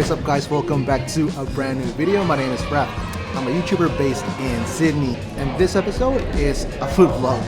What's up guys, welcome back to a brand new video. My name is Brad. I'm a YouTuber based in Sydney and this episode is a food vlog.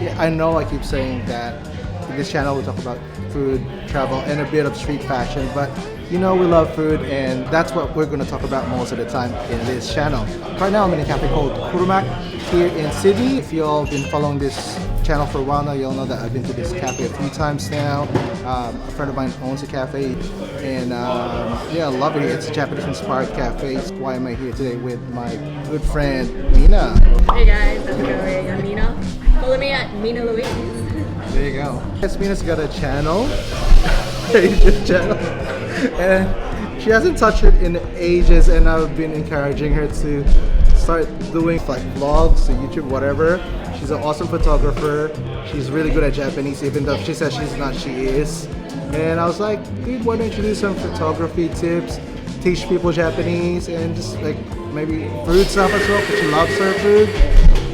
Yeah, I know I keep saying that in this channel we talk about food, travel, and a bit of street fashion, but you know we love food and that's what we're going to talk about most of the time in this channel. Right now I'm in a cafe called Kūrumac here in Sydney. If you all been following this channel for a while now, you'll know that I've been to this cafe a few times now. A friend of mine owns a cafe and yeah, I love it. It's a Japanese inspired cafe. That's why am I here today with my good friend Mina. Hey guys, how's it going? I'm Mina. Follow me at Mina Louise. There you go. Yes, Mina's got a channel, a YouTube channel, and she hasn't touched it in ages and I've been encouraging her to start doing like vlogs, YouTube, whatever. She's an awesome photographer. She's really good at Japanese, even though she says she's not, she is. And I was like, dude, why don't you do some photography tips, teach people Japanese, and just like maybe food stuff as well, because she loves her food,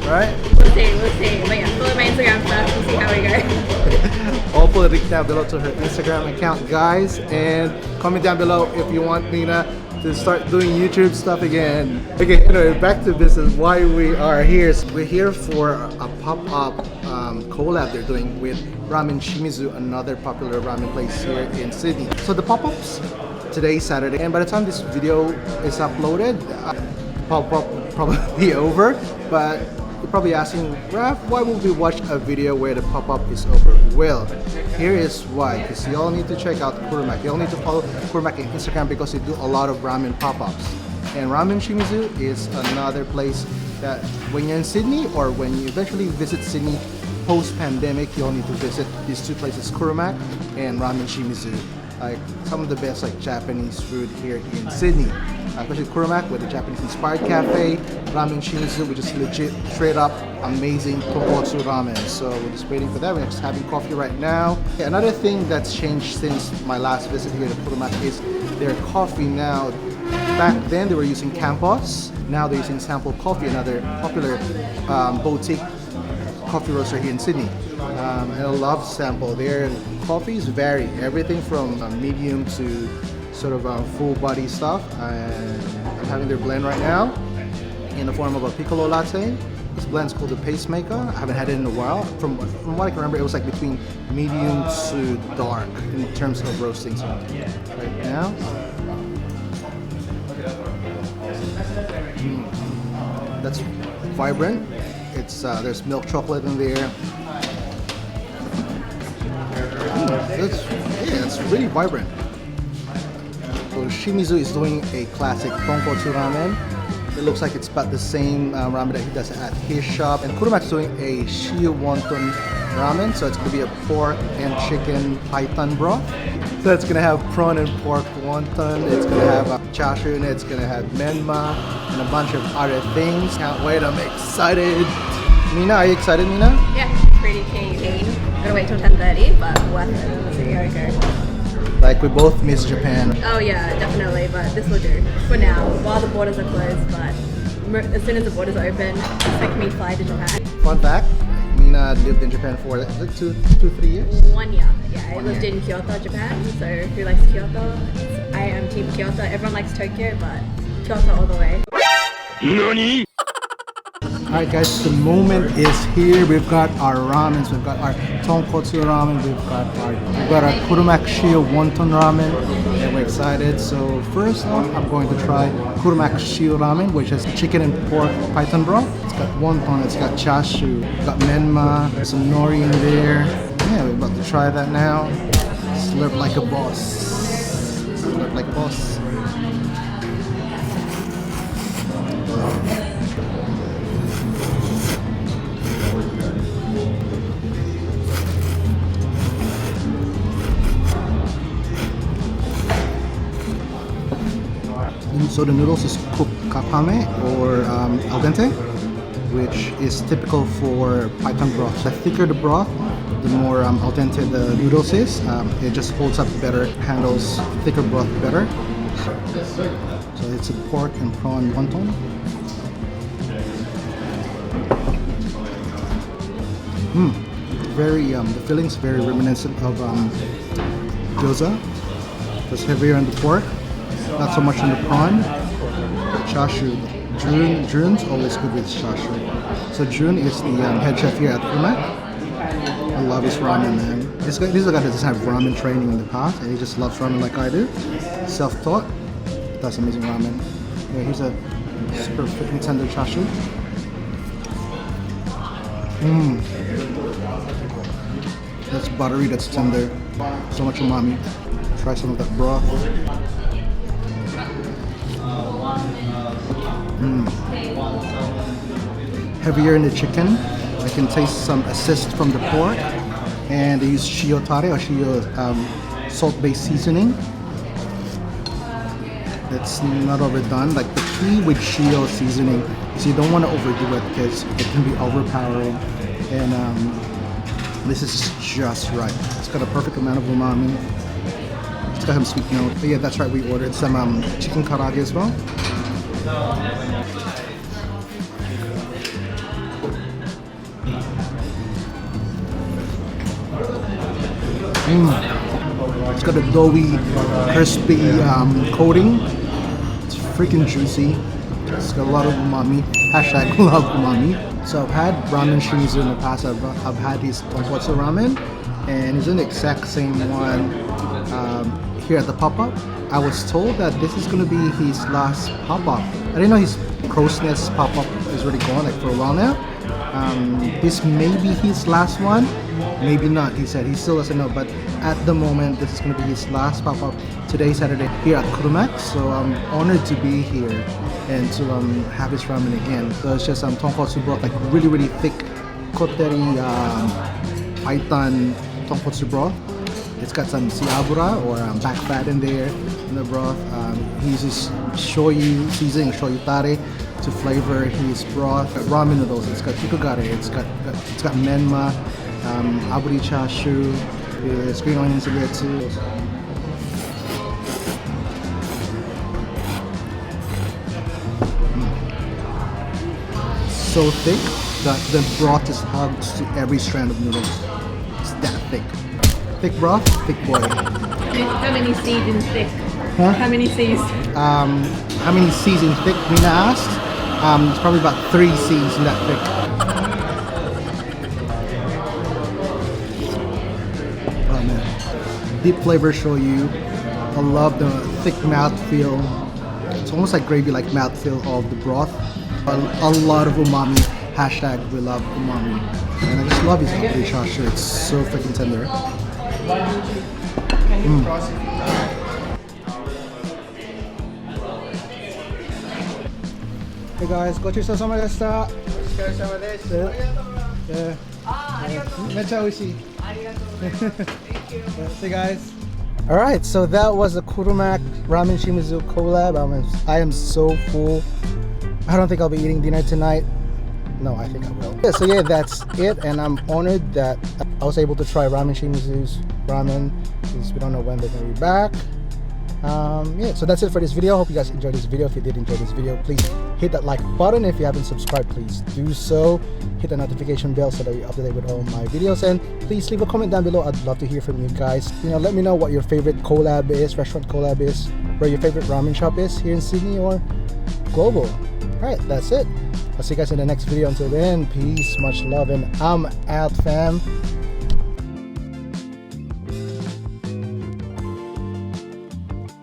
right? We'll see. But yeah, follow my Instagram first, we'll see how we go. I'll put a link down below to her Instagram account, guys, and comment down below if you want Mina to start doing YouTube stuff again. Okay, anyway, back to business. Why we are here? So we're here for a pop-up collab they're doing with Ramen Shimizu, another popular ramen place here in Sydney. So the pop-ups today, Saturday, and by the time this video is uploaded, pop-up will probably be over. But you're probably asking, Raph, why would we watch a video where the pop-up is over? Well, here is why, because you all need to check out Kūrumac. You all need to follow Kūrumac on Instagram because they do a lot of ramen pop-ups. And Ramen Shimizu is another place that when you're in Sydney or when you eventually visit Sydney post-pandemic, you all need to visit these two places, Kūrumac and Ramen Shimizu. Like some of the best like Japanese food here in Sydney. Especially Kūrumac with the Japanese inspired cafe, Ramen Shimizu, which is legit, straight up amazing tonkotsu ramen. So we're just waiting for that. We're just having coffee right now. Yeah, another thing that's changed since my last visit here to Kūrumac is their coffee now. Back then they were using Campos, now they're using Sample Coffee, another popular boutique coffee roaster here in Sydney. And I love Sample. Their coffees vary, everything from medium to sort of full body stuff. And I'm having their blend right now in the form of a piccolo latte. This blend is called the Pacemaker. I haven't had it in a while. From what I can remember, it was like between medium to dark in terms of roasting. So right now, that's vibrant. It's there's milk chocolate in there. It's really vibrant. So Shimizu is doing a classic tonkotsu ramen. It looks like it's about the same ramen that he does at his shop. And Kūrumac is doing a shio wonton ramen. So it's going to be a pork and chicken python broth. So it's going to have prawn and pork wonton. It's going to have chashu in it. It's going to have menma and a bunch of other things. Can't wait, I'm excited. Mina, are you excited, Mina? Yeah, pretty keen. Gotta wait till 10:30, but worth it. We'll see how it goes. Like we both miss Japan. Oh yeah, definitely, but this will do for now while the borders are closed. But as soon as the borders are open, expect me to fly to Japan. Fun fact, Mina lived in Japan for like 3 years? 1 year. Yeah, I lived in Kyoto, Japan. So who likes Kyoto? I am team Kyoto. Everyone likes Tokyo, but Kyoto all the way. NANI? Alright guys, the moment is here. We've got our ramens, we've got our tonkotsu ramen, we've got our Kūrumac shio wonton ramen, and we're excited. So first off, I'm going to try Kūrumac shio ramen, which is chicken and pork python broth. It's got wonton, it's got chashu, it's got menma, some nori in there. Yeah, we're about to try that now. Slurp like a boss. Slurp like a boss. So the noodles is cooked kapame or al dente, which is typical for python broth. The thicker the broth, the more al dente the noodles is. It just holds up better, handles thicker broth better. So it's a pork and prawn wonton. Very the filling's very reminiscent of gyoza. Just heavier on the pork. not so much on the prawn. Chashu. Jun's always good with chashu. So Jun is the head chef here at Kūrumac. I love his ramen, man. This is a guy that doesn't have ramen training in the past, and he just loves ramen like I do. Self-taught. Does amazing ramen. Yeah, here's a super freaking tender chashu. That's buttery, that's tender. So much umami. Try some of that broth. Heavier in the chicken. I can taste some assist from the pork. And they use shio tare or shio salt-based seasoning. It's not overdone. Like the key with shio seasoning is you don't want to overdo it because it can be overpowering. And this is just right. It's got a perfect amount of umami. It's got some sweet note. But yeah, that's right. We ordered some chicken karaage as well. It's got a doughy, crispy coating. It's freaking juicy. It's got a lot of umami. Hashtag love umami. So I've had Ramen Shimizu in the past. I've had his tonkotsu ramen, and it's the exact same one here at the pop-up. I was told that this is gonna be his last pop-up. I didn't know his Crow's Nest pop-up is already gone, like for a while now. This may be his last one, maybe not. He said he still doesn't know, but at the moment this is going to be his last pop-up today, Saturday, here at Kūrumac. So I'm honored to be here and to have his ramen again. So it's just tonkotsu broth, like really thick kotteri paitan tonkotsu broth. It's got some siabura or back fat in there in the broth. He uses shoyu seasoning, shoyu tare, to flavor his broth. Ramen noodles. It's got kikogare. It's got menma, aburi chashu. There's green onions in there too. So thick that the broth just hugs to every strand of noodles. It's that thick. Thick broth, thick boy. How many C's in thick? Huh? How many C's? How many C's in thick? Mina asked. It's probably about 3 C's in that thick. Oh man. Deep flavor shoyu. I love the thick mouthfeel. It's almost like gravy-like mouthfeel of the broth. A lot of umami. Hashtag we love umami. And I just love his aburi chashu. It's so freaking tender. Hey guys, ごちそうさまでした。お疲れ様です。めっちゃ美味しい。ありがとうございます。Thank you. See you guys. All right, so that was the Kūrumac Ramen Shimizu collab. I am so full. I don't think I'll be eating dinner tonight. No, I think I will. Yeah, so yeah, that's it, and I'm honored that I was able to try Ramen Shimizu's ramen because we don't know when they're gonna be back. Yeah, so that's it for this video. Hope you guys enjoyed this video. If you did enjoy this video, please hit that like button. If you haven't subscribed, please do so. Hit the notification bell so that you're up to date with all my videos, and please leave a comment down below. I'd love to hear from you guys. Let me know what your favorite collab is, restaurant collab is, where your favorite ramen shop is here in Sydney or global. Alright, that's it. I'll see you guys in the next video. Until then, peace, much love, and I'm out, fam.